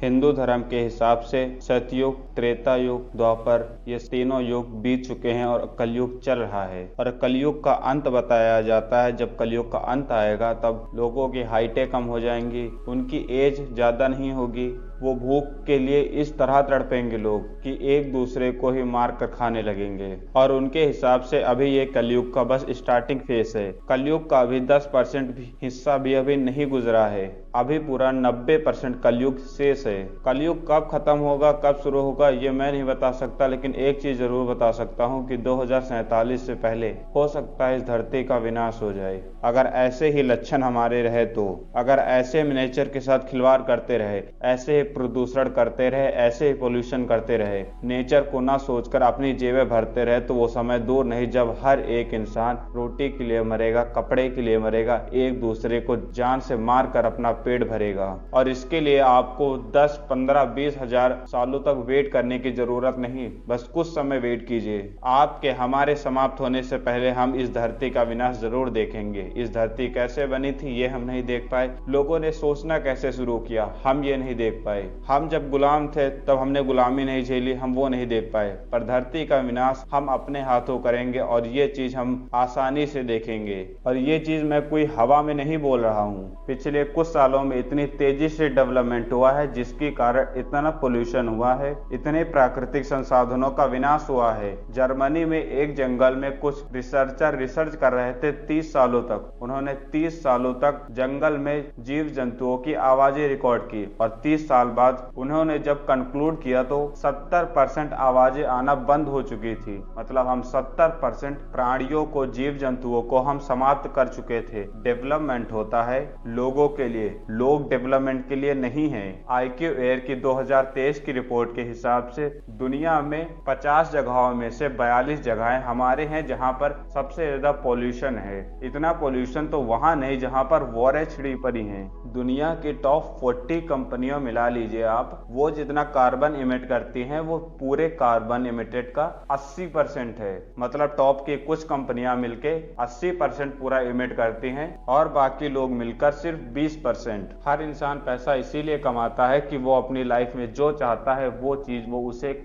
हिंदू धर्म के हिसाब से सतयुग, त्रेता युग, द्वापर ये तीनों युग बीत चुके हैं और कलयुग चल रहा है। और कलयुग का अंत बताया जाता है, जब कलयुग का अंत आएगा तब लोगों की हाइटें कम हो जाएंगी, उनकी एज ज्यादा नहीं होगी, वो भूख के लिए इस तरह तड़पेंगे लोग कि एक दूसरे को ही मार कर खाने लगेंगे। और उनके हिसाब से अभी ये कलयुग का बस स्टार्टिंग फेस है। कलयुग का अभी 10% भी हिस्सा भी अभी नहीं गुजरा है, अभी पूरा 90% कलयुग शेष है। कलयुग कब खत्म होगा, कब शुरू होगा ये मैं नहीं बता सकता, लेकिन एक चीज जरूर बता सकता हूँ कि 2047 से पहले हो सकता है इस धरती का विनाश हो जाए। अगर ऐसे ही लक्षण हमारे रहे तो, अगर ऐसे हम नेचर के साथ खिलवाड़ करते रहे, ऐसे ही प्रदूषण करते रहे, ऐसे ही पोल्यूशन करते रहे, नेचर को ना सोचकर अपनी जेबें भरते रहे, तो वो समय दूर नहीं जब हर एक इंसान रोटी के लिए मरेगा, कपड़े के लिए मरेगा, एक दूसरे को जान से मार कर अपना पेट भरेगा। और इसके लिए आपको 10, 15, 20 हजार सालों तक वेट करने की जरूरत नहीं, बस कुछ समय वेट कीजिए। आपके हमारे समाप्त होने से पहले हम इस धरती का विनाश जरूर देखेंगे। इस धरती कैसे बनी थी ये हम नहीं देख पाए, लोगों ने सोचना कैसे शुरू किया हम ये नहीं देख पाए, हम जब गुलाम थे तब हमने गुलामी नहीं झेली, हम वो नहीं देख पाए। पर धरती का विनाश हम अपने हाथों करेंगे और ये चीज हम आसानी से देखेंगे। और ये चीज मैं कोई हवा में नहीं बोल रहा हूँ, पिछले कुछ सालों में इतनी तेजी से डेवलपमेंट हुआ है जिसके कारण इतना पोल्यूशन हुआ है, इतने प्राकृतिक संसाधनों का विनाश हुआ है। जर्मनी में एक जंगल में कुछ रिसर्चर रिसर्च कर रहे थे 30 सालों तक, उन्होंने 30 सालों तक जंगल में जीव जंतुओं की आवाजें रिकॉर्ड की और 30 साल बाद उन्होंने जब कंक्लूड किया तो 70% आवाजें आना बंद हो चुकी थी। मतलब हम 70% प्राणियों को, जीव जंतुओं को हम समाप्त कर चुके थे। डेवलपमेंट होता है लोगों के लिए, लोग डेवलपमेंट के लिए नहीं है। IQ एयर की 2023 की रिपोर्ट के हिसाब से दुनिया में 50 जगहों में से 42 जगहें हमारे हैं जहां पर सबसे ज्यादा पोल्यूशन है। इतना पोल्यूशन तो वहां नहीं जहां पर वॉर छिड़ी पड़ी है। दुनिया की टॉप 40 कंपनियों मिला लीजिए आप, वो जितना कार्बन इमिट करती हैं वो पूरे कार्बन इमिटेड का 80% है। मतलब टॉप की कुछ कंपनियां मिलके 80% पूरा इमिट करती हैं और बाकी लोग मिलकर सिर्फ 20%। हर इंसान पैसा इसीलिए कमाता है कि वो अपनी लाइफ में जो चाहता है वो चीज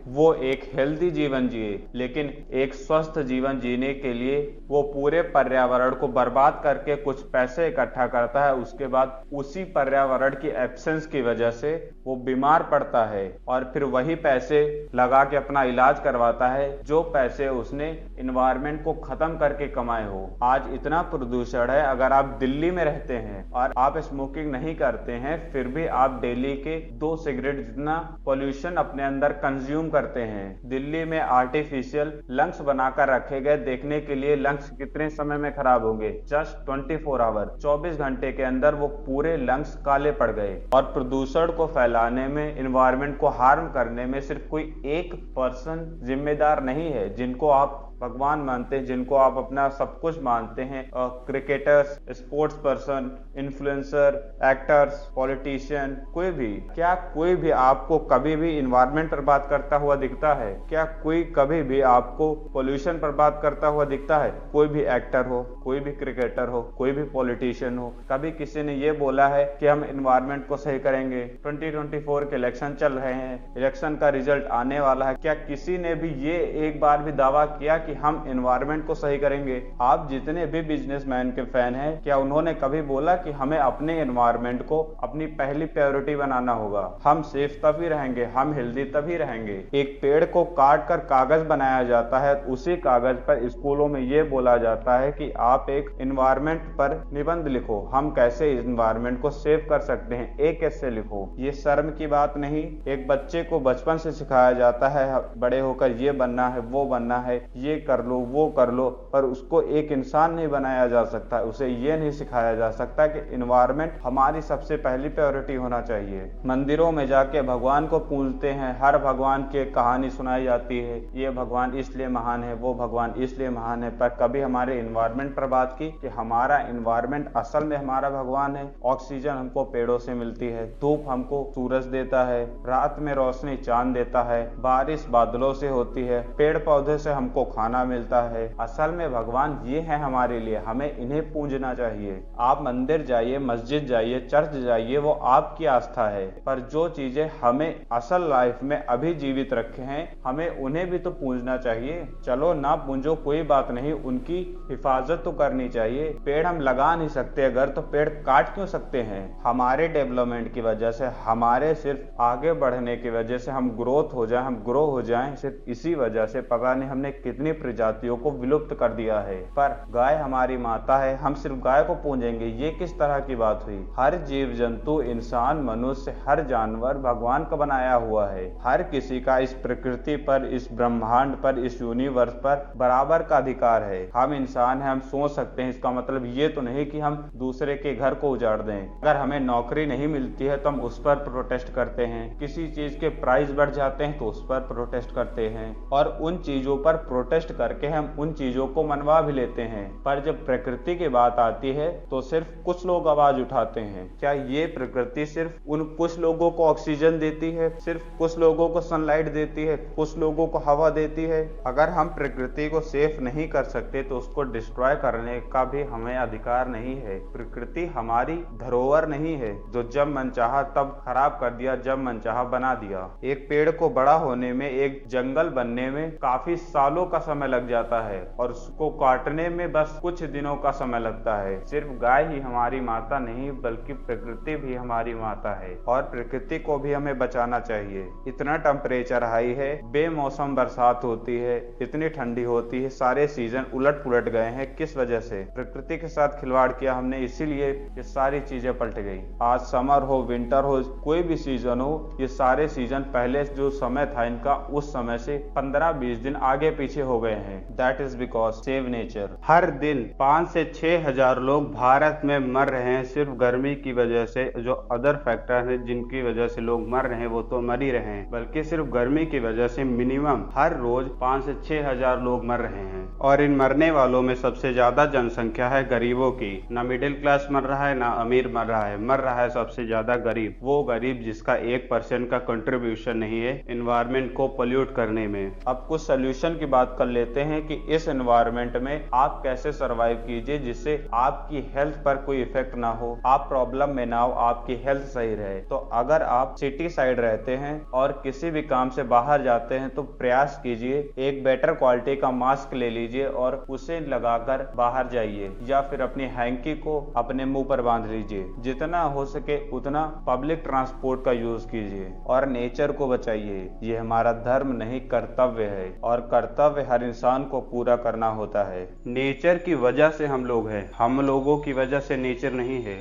वो एक हेल्दी जीवन जिए, लेकिन एक स्वस्थ जीवन जीने के लिए वो पूरे पर्यावरण को बर्बाद करके कुछ पैसे इकट्ठा करता है। उसके बाद उसी पर्यावरण की एब्सेंस की वजह से वो बीमार पड़ता है और फिर वही पैसे लगा के अपना इलाज करवाता है जो पैसे उसने इन्वायरमेंट को खत्म करके कमाए हो। आज इतना प्रदूषण है, अगर आप दिल्ली में रहते हैं और आप स्मोकिंग नहीं करते हैं फिर भी आप डेली के 2 सिगरेट जितना पोल्यूशन अपने अंदर कंज्यूम करते हैं। दिल्ली में आर्टिफिशियल लंग्स बनाकर रखे गए, देखने के लिए लंग्स कितने समय में खराब होंगे, जस्ट 24 आवर, 24 घंटे के अंदर वो पूरे लंग्स काले पड़ गए। और प्रदूषण को फैलाने में, इन्वायरमेंट को हार्म करने में सिर्फ कोई एक पर्सन जिम्मेदार नहीं है। जिनको आप भगवान मानते हैं, जिनको आप अपना सब कुछ मानते हैं, cricketers, sports person, influencer, actors, politician, कोई भी, क्या कोई भी आपको कभी भी इन्वायरमेंट पर बात करता हुआ दिखता है? क्या कोई कभी भी आपको पोल्यूशन पर बात करता हुआ दिखता है? कोई भी एक्टर हो, कोई भी क्रिकेटर हो, कोई भी पॉलिटिशियन हो, कभी किसी ने ये बोला है कि हम इन्वायरमेंट को सही करेंगे? 2024 के इलेक्शन चल रहे हैं, इलेक्शन का रिजल्ट आने वाला है, क्या किसी ने भी ये एक बार भी दावा किया कि हम एनवायरनमेंट को सही करेंगे? आप जितने भी बिजनेसमैन के फैन हैं, क्या उन्होंने कभी बोला कि हमें अपने एनवायरनमेंट को अपनी पहली प्रायोरिटी बनाना होगा? हम सेफ तभी रहेंगे, हम हेल्दी तभी रहेंगे। एक पेड़ को काट कर कागज बनाया जाता है, उसी कागज पर स्कूलों में यह बोला जाता है कि आप एक एनवायरनमेंट पर निबंध लिखो, हम कैसे एनवायरनमेंट को सेव कर सकते हैं, एक कैसे लिखो। ये शर्म की बात नहीं, एक बच्चे को बचपन से सिखाया जाता है बड़े होकर ये बनना है, वो बनना है, ये कर लो, वो कर लो, पर उसको एक इंसान नहीं बनाया जा सकता। उसे ये नहीं सिखाया जा सकता कि एनवायरनमेंट हमारी सबसे पहली प्रायोरिटी होना चाहिए। मंदिरों में जाके भगवान को पूजते हैं, हर भगवान की एक कहानी सुनाई जाती है, ये भगवान इसलिए महान है, वो भगवान इसलिए महान है, पर कभी हमारे एनवायरनमेंट पर बात की कि हमारा एनवायरनमेंट असल में हमारा भगवान है। ऑक्सीजन हमको पेड़ों से मिलती है, धूप हमको सूरज देता है, रात में रोशनी चांद देता है, बारिश बादलों से होती है, पेड़ पौधे से हमको खाना खाना मिलता है। असल में भगवान ये है हमारे लिए, हमें इन्हें पूजना चाहिए। आप मंदिर जाइए, मस्जिद जाइए, चर्च जाइए, वो आपकी आस्था है, पर जो चीजें हमें असल लाइफ में अभी जीवित रखे हैं हमें उन्हें भी तो पूजना चाहिए। चलो ना पूजो कोई बात नहीं, उनकी हिफाजत तो करनी चाहिए। पेड़ हम लगा नहीं सकते अगर, तो पेड़ काट क्यों सकते हैं? हमारे डेवलपमेंट की वजह से, हमारे सिर्फ आगे बढ़ने की वजह से हम ग्रोथ हो जाए, हम ग्रो हो जाएं, सिर्फ इसी वजह से पता नहीं हमने कितनी प्रजातियों को विलुप्त कर दिया है। पर गाय हमारी माता है, हम सिर्फ गाय को पूजेंगे, ये किस तरह की बात हुई? हर जीव जंतु, इंसान, मनुष्य, हर जानवर भगवान का बनाया हुआ है। हर किसी का इस प्रकृति पर, इस ब्रह्मांड पर, इस यूनिवर्स पर बराबर का अधिकार है। हम इंसान हैं, हम सोच सकते हैं, इसका मतलब ये तो नहीं कि हम दूसरे के घर को उजाड़ दें। अगर हमें नौकरी नहीं मिलती है तो हम उस पर प्रोटेस्ट करते हैं, किसी चीज के प्राइस बढ़ जाते हैं तो उस पर प्रोटेस्ट करते हैं, और उन चीजों पर प्रोटेस्ट करके हम उन चीजों को मनवा भी लेते हैं। पर जब प्रकृति की बात आती है तो सिर्फ कुछ लोग आवाज उठाते हैं। क्या ये प्रकृति सिर्फ उन कुछ लोगों को ऑक्सीजन देती है, सिर्फ कुछ लोगों को सनलाइट देती है, कुछ लोगों को हवा देती है? अगर हम प्रकृति को सेफ नहीं कर सकते तो उसको डिस्ट्रॉय करने का भी हमें अधिकार नहीं है। प्रकृति हमारी धरोहर नहीं है जो जब मन चाहा तब खराब कर दिया, जब मन चाहा बना दिया। एक पेड़ को बड़ा होने में, एक जंगल बनने में काफी सालों का समय लग जाता है और उसको काटने में बस कुछ दिनों का समय लगता है। सिर्फ गाय ही हमारी माता नहीं बल्कि प्रकृति भी हमारी माता है, और प्रकृति को भी हमें बचाना चाहिए। इतना टेम्परेचर हाई है, बेमौसम बरसात होती है, इतनी ठंडी होती है, सारे सीजन उलट पुलट गए हैं। किस वजह से? प्रकृति के साथ खिलवाड़ किया हमने, इसीलिए ये सारी चीजें पलट गई। आज समर हो, विंटर हो, कोई भी सीजन हो, ये सारे सीजन पहले जो समय था इनका, उस समय से 15-20 दिन आगे पीछे हो गए हैं। That is because save nature. हर दिन 5 से 6 हजार लोग भारत में मर रहे हैं सिर्फ गर्मी की वजह से। जो अदर फैक्टर है जिनकी वजह से लोग मर रहे हैं वो तो मर ही रहे हैं, बल्कि सिर्फ गर्मी की वजह से मिनिमम हर रोज 5 से 6 हजार लोग मर रहे हैं। और इन मरने वालों में सबसे ज्यादा जनसंख्या है गरीबों की। ना मिडिल क्लास मर रहा है, ना अमीर मर रहा है सबसे ज्यादा गरीब। वो गरीब जिसका 1% का कंट्रीब्यूशन नहीं है एनवायरमेंट को पोल्यूट करने में। अब कुछ सोल्यूशन की बात कर लेते हैं कि इस एनवायरमेंट में आप कैसे सरवाइव कीजिए जिससे आपकी हेल्थ पर कोई इफेक्ट ना हो, आप प्रॉब्लम में ना हो, आपकी हेल्थ सही रहे। तो अगर आप सिटी साइड रहते हैं और किसी भी काम से बाहर जाते हैं तो प्रयास कीजिए एक बेटर क्वालिटी का मास्क ले लीजिए और उसे लगाकर बाहर जाइए, या फिर अपनी हैंकी को अपने मुंह पर बांध लीजिए। जितना हो सके उतना पब्लिक ट्रांसपोर्ट का यूज कीजिए और नेचर को बचाइए। ये हमारा धर्म नहीं कर्तव्य है, और कर्तव्य हर इंसान को पूरा करना होता है। नेचर की वजह से हम लोग हैं, हम लोगों की वजह से नेचर नहीं है।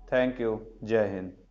Thank you. जय हिंद।